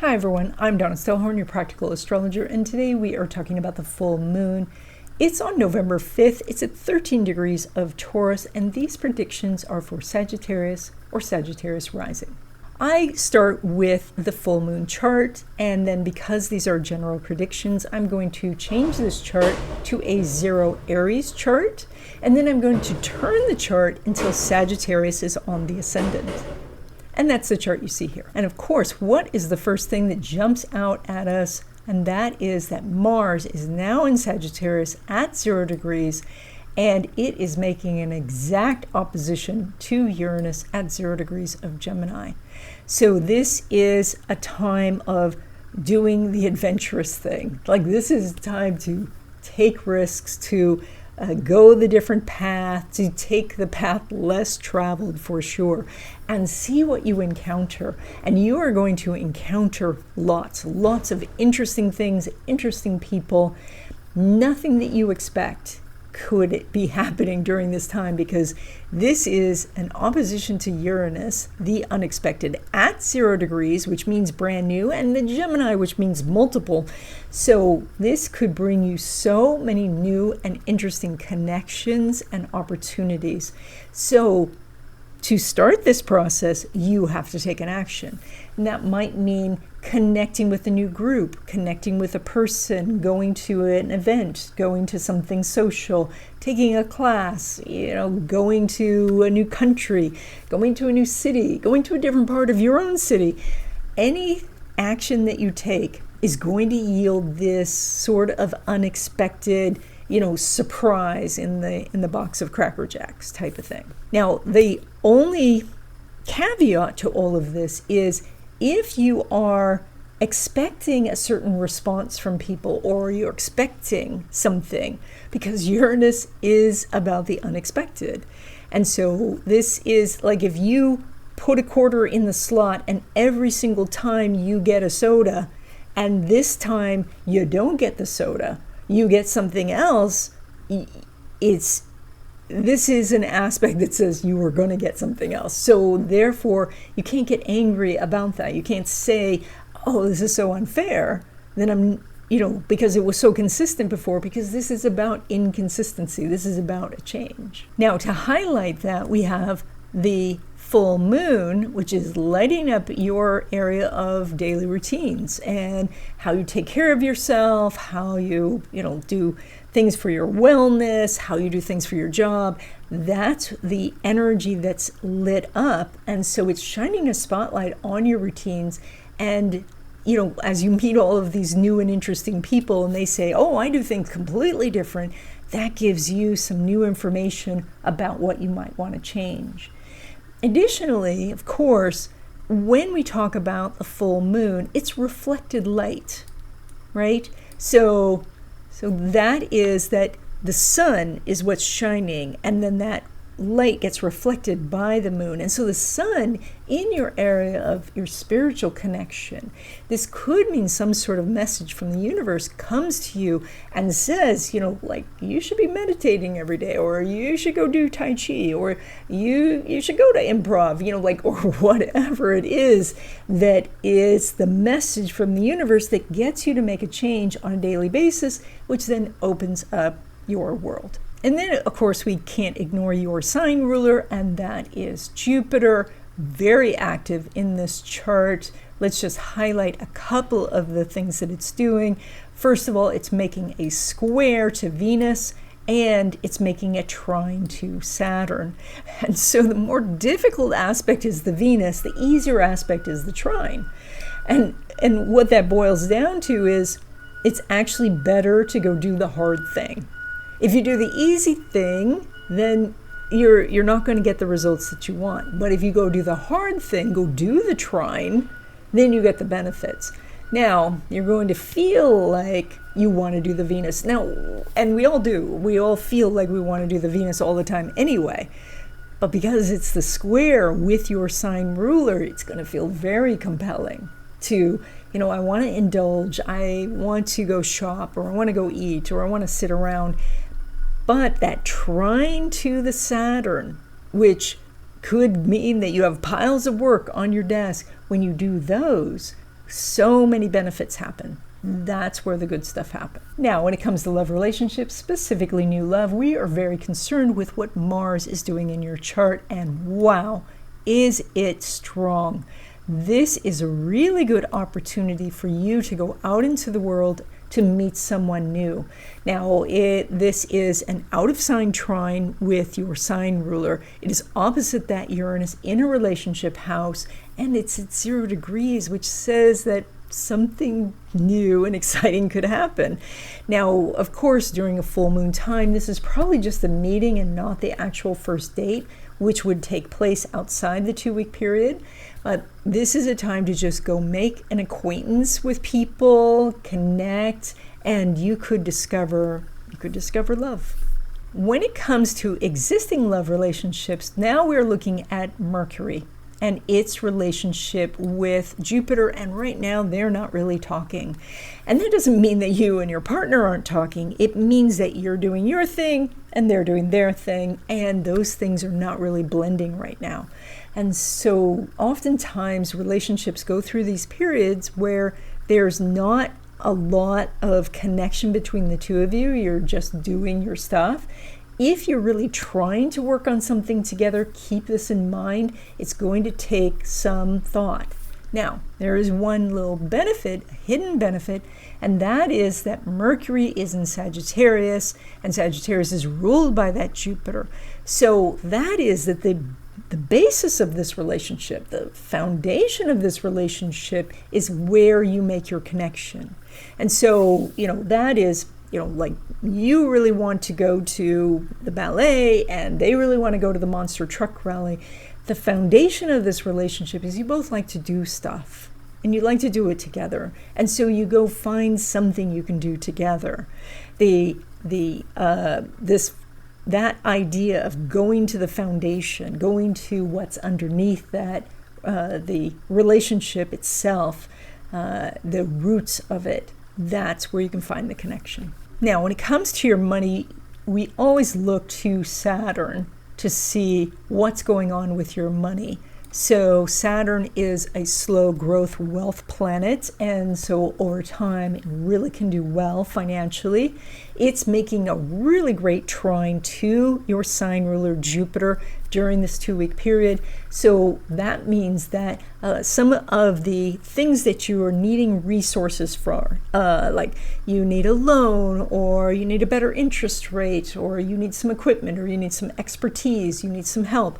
Hi everyone, I'm Donna Stellhorn, your practical astrologer, and today we are talking about the full moon. It's on November 5th, it's at 13 degrees of Taurus, and these predictions are for Sagittarius or Sagittarius rising. I start with the full moon chart, and then because these are general predictions, I'm going to change this chart to a 0 Aries chart, and then I'm going to turn the chart until Sagittarius is on the ascendant. And that's the chart you see here. And of course, what is the first thing that jumps out at us? And that is that Mars is now in Sagittarius at 0 degrees, and it is making an exact opposition to Uranus at 0 degrees of Gemini. So this is a time of doing the adventurous thing. Like, this is time to take risks, to go the different path, to take the path less traveled for sure, and see what you encounter. And you are going to encounter lots of interesting things, interesting people. Nothing that you expect could be happening during this time, because this is an opposition to Uranus, the unexpected, at 0 degrees, which means brand new, and the Gemini, which means multiple. So this could bring you so many new and interesting connections and opportunities. So to start this process, you have to take an action. And that might mean connecting with a new group, connecting with a person, going to an event, going to something social, taking a class, going to a new country, going to a new city, going to a different part of your own city. Any action that you take is going to yield this sort of unexpected, surprise in the box of Cracker Jacks type of thing. Now, the only caveat to all of this is if you are expecting a certain response from people, or you're expecting something, because Uranus is about the unexpected. And so this is like if you put a quarter in the slot and every single time you get a soda, and this time you don't get the soda, you get something else, this is an aspect that says you were going to get something else. So therefore, you can't get angry about that. You can't say, oh, this is so unfair. Then because it was so consistent before, because this is about inconsistency. This is about a change. Now, to highlight that, we have the full moon, which is lighting up your area of daily routines and how you take care of yourself, how you, do things for your wellness, how you do things for your job. That's the energy that's lit up. And so it's shining a spotlight on your routines. And, as you meet all of these new and interesting people and they say, oh, I do things completely different, that gives you some new information about what you might want to change. Additionally, of course, when we talk about the full moon, it's reflected light, right? So that is that the sun is what's shining, and then that light gets reflected by the moon. And so the sun in your area of your spiritual connection, this could mean some sort of message from the universe comes to you and says, you should be meditating every day, or you should go do Tai Chi, or you should go to improv, or whatever it is that is the message from the universe that gets you to make a change on a daily basis, which then opens up your world. And then, of course, we can't ignore your sign ruler, and that is Jupiter, very active in this chart. Let's just highlight a couple of the things that it's doing. First of all, it's making a square to Venus, and it's making a trine to Saturn. And so the more difficult aspect is the Venus, the easier aspect is the trine. And what that boils down to is it's actually better to go do the hard thing. If you do the easy thing, then you're not going to get the results that you want. But if you go do the hard thing, go do the trine, then you get the benefits. Now, you're going to feel like you want to do the Venus. Now, and we all do. We all feel like we want to do the Venus all the time anyway. But because it's the square with your sign ruler, it's going to feel very compelling to, I want to indulge, I want to go shop, or I want to go eat, or I want to sit around. But that trine to the Saturn, which could mean that you have piles of work on your desk, when you do those, so many benefits happen. That's where the good stuff happens. Now, when it comes to love relationships, specifically new love, we are very concerned with what Mars is doing in your chart, and wow, is it strong. This is a really good opportunity for you to go out into the world to meet someone new. Now, this is an out-of-sign trine with your sign ruler. It is opposite that Uranus in a relationship house, and it's at 0 degrees, which says that something new and exciting could happen. Now, of course, during a full moon time, this is probably just a meeting and not the actual first date, which would take place outside the 2-week period. But this is a time to just go make an acquaintance with people, connect, and you could discover love. When it comes to existing love relationships, now we're looking at Mercury and its relationship with Jupiter, and right now they're not really talking. And that doesn't mean that you and your partner aren't talking. It means that you're doing your thing and they're doing their thing, and those things are not really blending right now. And so oftentimes relationships go through these periods where there's not a lot of connection between the two of you. You're just doing your stuff. If you're really trying to work on something together, keep this in mind. It's going to take some thought. Now, there is one little benefit, a hidden benefit, and that is that Mercury is in Sagittarius, and Sagittarius is ruled by that Jupiter. So that is that the basis of this relationship, the foundation of this relationship, is where you make your connection. And so, that is, like you really want to go to the ballet and they really want to go to the monster truck rally. The foundation of this relationship is you both like to do stuff and you like to do it together. And so you go find something you can do together. That idea of going to the foundation, going to what's underneath that, the relationship itself, the roots of it, that's where you can find the connection. Now, when it comes to your money, we always look to Saturn to see what's going on with your money. So Saturn is a slow growth wealth planet, and so over time it really can do well financially. It's making a really great trine to your sign ruler Jupiter during this 2-week period. So that means that some of the things that you are needing resources for, like you need a loan, or you need a better interest rate, or you need some equipment, or you need some expertise, you need some help,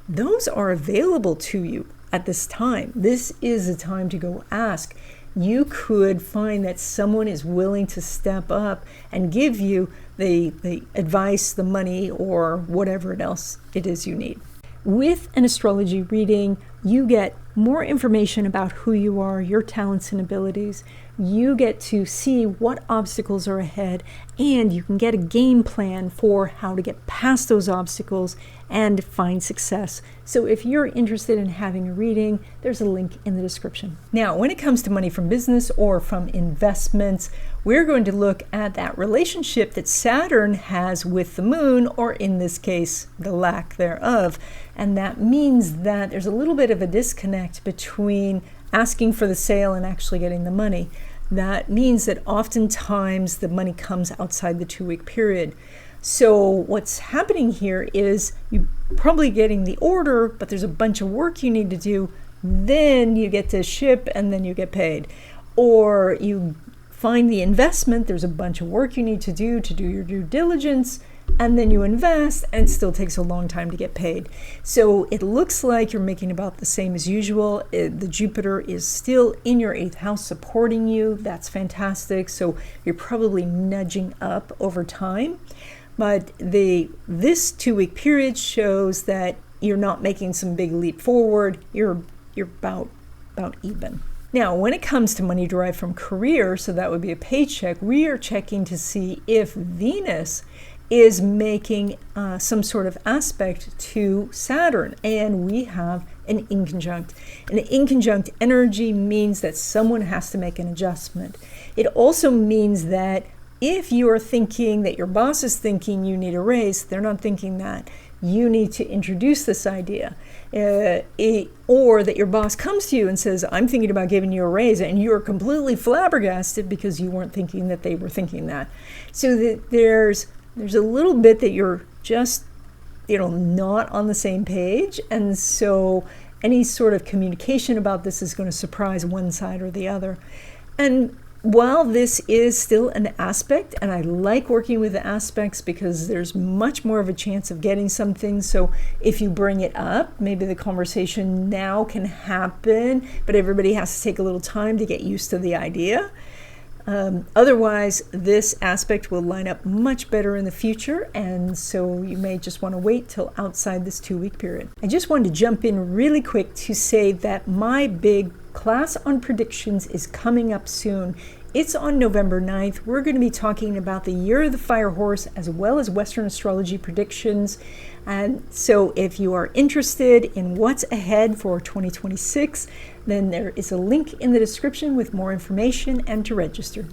those are available to you at this time. This is a time to go ask. You could find that someone is willing to step up and give you the advice, the money, or whatever else it is you need. With an astrology reading, you get more information about who you are, your talents and abilities. You get to see what obstacles are ahead, and you can get a game plan for how to get past those obstacles and find success. So if you're interested in having a reading, there's a link in the description. Now, when it comes to money from business or from investments, we're going to look at that relationship that Saturn has with the moon, or in this case, the lack thereof. And that means that there's a little bit of a disconnect between asking for the sale and actually getting the money. That means that oftentimes the money comes outside the 2-week period. So what's happening here is you're probably getting the order, but there's a bunch of work you need to do. Then you get to ship and then you get paid. Or you find the investment, there's a bunch of work you need to do your due diligence, and then you invest, and it still takes a long time to get paid. So it looks like you're making about the same as usual. The Jupiter is still in your 8th house supporting you. That's fantastic. So you're probably nudging up over time. But this 2-week period shows that you're not making some big leap forward. You're about even. Now, when it comes to money derived from career, so that would be a paycheck, we are checking to see if Venus is making some sort of aspect to Saturn, and we have an inconjunct. An inconjunct energy means that someone has to make an adjustment. It also means that if you are thinking that your boss is thinking you need a raise, they're not thinking that. you need to introduce this idea. Or that your boss comes to you and says, I'm thinking about giving you a raise, and you're completely flabbergasted because you weren't thinking that they were thinking that. So that there's a little bit that you're just, not on the same page. And so any sort of communication about this is going to surprise one side or the other. And while this is still an aspect, and I like working with the aspects because there's much more of a chance of getting something. So if you bring it up, maybe the conversation now can happen, but everybody has to take a little time to get used to the idea. Otherwise, this aspect will line up much better in the future, and so you may just want to wait till outside this 2-week period. I just wanted to jump in really quick to say that my big class on predictions is coming up soon. It's on November 9th. We're going to be talking about the Year of the Fire Horse as well as Western astrology predictions. And so if you are interested in what's ahead for 2026, then there is a link in the description with more information and to register.